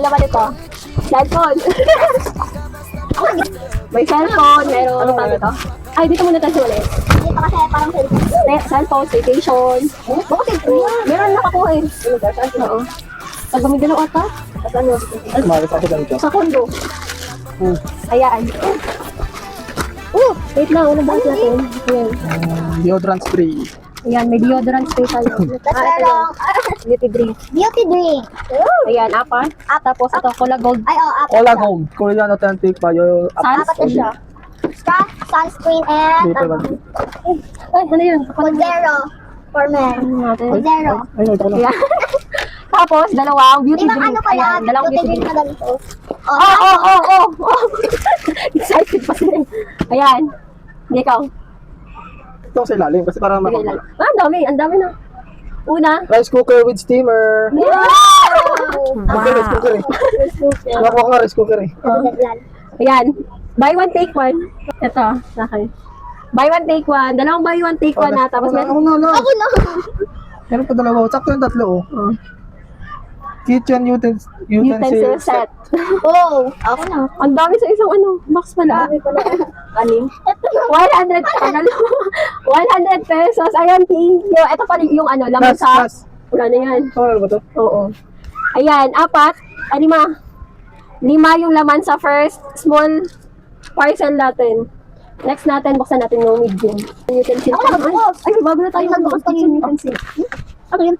laman ito? Cellphone. May cellphone, meron ano pa dito? Ay, dito muna tayo ulit. Dito kasi parang cellphone. Cellphone, staycation. Bakit? Meron nakakuha eh. Oo. Pag gumigano ata? Ay, makakita ako ganito. Sa kondo. Ayan. Wait lang, unang bahas natin. Ayan. Deodorant spray. Ayan, may deodorant spray tayo. Tapos ito merong yung beauty drink. beauty drink. Ayan, apat. Tapos ito, Cola Gold. Ay, apat Cola siya. Gold. Korean Authentic Bio. Apat na siya. Scott, sunscreen, and Dito ba? Ay, ano yun? Zero for men. Ano natin? Zero. Ay, ito na. Ayan. Tapos, dalawang beauty Limang drink. ano pala, Ayan, dalawang beauty beauty drink drink. na ganito. Oh. Excited pa sila. Ayan. Hindi ikaw. Ito sa ilalim kasi para Bigay lang. makapala. Ang dami na. Una. Rice cooker with steamer. Ang rice cooker eh. Nakuha ko nga rice cooker eh. Ayan. Buy one, take one. Ito, sa akin. Buy one, take one. Dalawang buy one, take one na. Tapos Ako meron. na. Ako na. Meron pa dalawa. Sakto yung tatlo oh. Oh. Kitchen utensil Utensil set. Oh, ako na. Ang dami sa isang box pala. Aling. 100 pesos. Ayan, thank you. Ito pala yung laman sa... Wala na yan. Ano ba to? Oo. Ayan, apat. Lima yung laman sa first small parcel natin. Next natin, buksan natin yung medium. Utensil. Ako na, magbukas. Ay, bago na tayo magbukas ng utensil. Ano yun?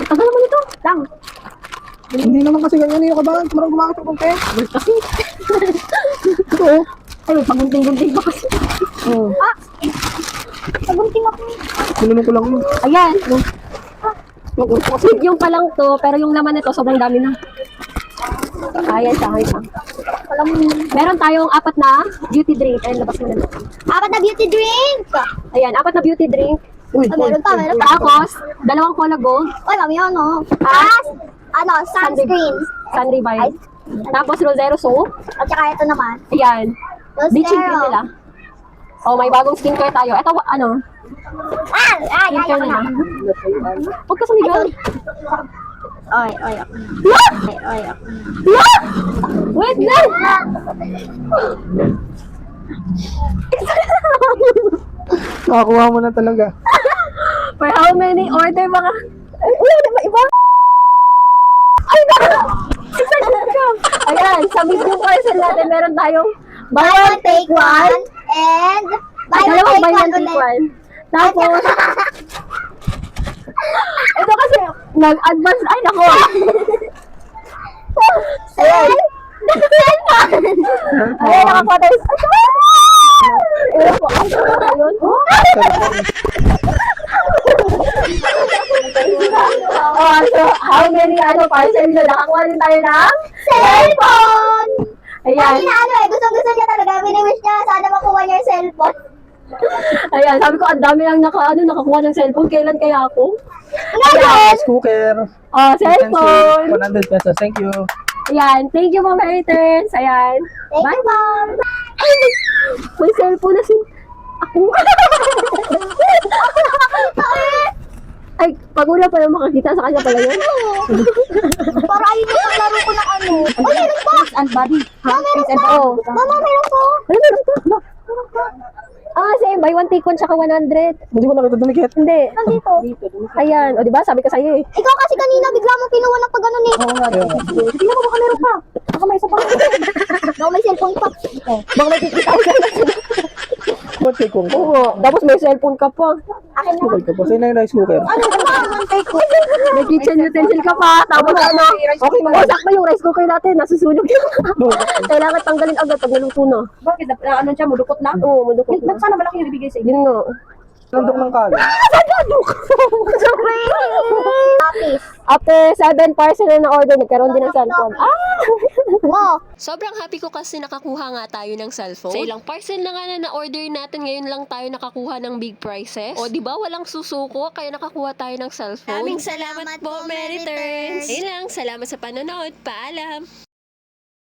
Tagal naman ito. Lang. Hindi naman kasi ganyan yung kabahan. Marang gumakit ang konti. Kasi. Ito. Ay, pagunting-gunting pa kasi. Pagunting ako. Sinunod ko lang yun. Ayan. Yung pa lang to, pero yung laman nito, sobrang dami na. Ayan siya, ayan. Meron tayong apat na beauty drink. Ayan, labas mo na. Apat na beauty drink. Ayan, apat na beauty drink. Uy, Meron pa. Tapos, dalawang Cola Gold. Uy, mami, ano? Sunscreen. Sunday Vibes. Tapos, Rosero soap. At saka ito naman. Ayan. Bleaching cream Rosero. nila. Oh, may bagong skincare tayo. Ito, skincare nila. Huwag ka sumigaw. Oy, ako. Oy, ako. Wait lang! nakakuha mo na talaga. For how many order mga... Ay, wala ba iba? Ay, excited ka! Ayan, sa medium parcel natin, meron tayong Buy one, take one. And buy one, dalawang take buy one one, take ulit. one. Tapos, ito kasi, nag-advance, ay nako! Ayan! Ayan, nakakuha tayo. Ayan po, ayun. Oh, so, how many parcel nyo? Nakakuha din tayo ng Cellphone! Ayan. Sabi na gusto niya talaga. Biniwish niya, sana makuha niya yung cellphone. Ayan, sabi ko, ang dami lang nakakuha ng cellphone. Kailan kaya ako? Rice cooker. Oh, cellphone. 100 pesos. Thank you. Ayan, thank you mga haters. Ayan. Thank you, ma'am. Ay, may cellphone na ako. Ay, pag una pa yung makakita sa kanya pala yun. Para ayun yung laro ko ng ano. Uy, meron pa! And body. Meron pa! Oo. Mama, meron pa! Ano meron pa? Same. Buy one, take one, tsaka 100. Hindi ko nakita dumikit. Hindi. Nandito. Ayan. O, diba? Sabi ko sa'yo eh. Ikaw kasi kanina bigla mo kinuha ng pag ganun eh. Tingnan mo baka meron pa. Baka may isa pa. Baka may cellphone pa. Baka may 50,000. What take one? Oo. Tapos may cellphone ka pa. Akin na. Okay ka po. Sa'yo na yung rice cooker. Ano ba? One take one. May kitchen utensil ka pa. Tapos okay mo. Sakto yung rice cooker natin. Nasusunog yun. Kailangan tanggalin agad pag naluto na. Bakit? Ano siya? Mudukot na? Oo, madukot na. Sana malaki yung ibigay sa inyo. Yun nga. Landok ng kalan. Tapis. After 7 parcel na order, nagkaroon din ng cellphone. Mo. Sobrang happy ko kasi nakakuha nga tayo ng cellphone. Sa ilang parcel na nga na-order natin, ngayon lang tayo nakakuha ng big prices. O, di ba walang susuko, kaya nakakuha tayo ng cellphone. Maraming salamat po, Meriters! Ayun lang, salamat sa panonood. Paalam!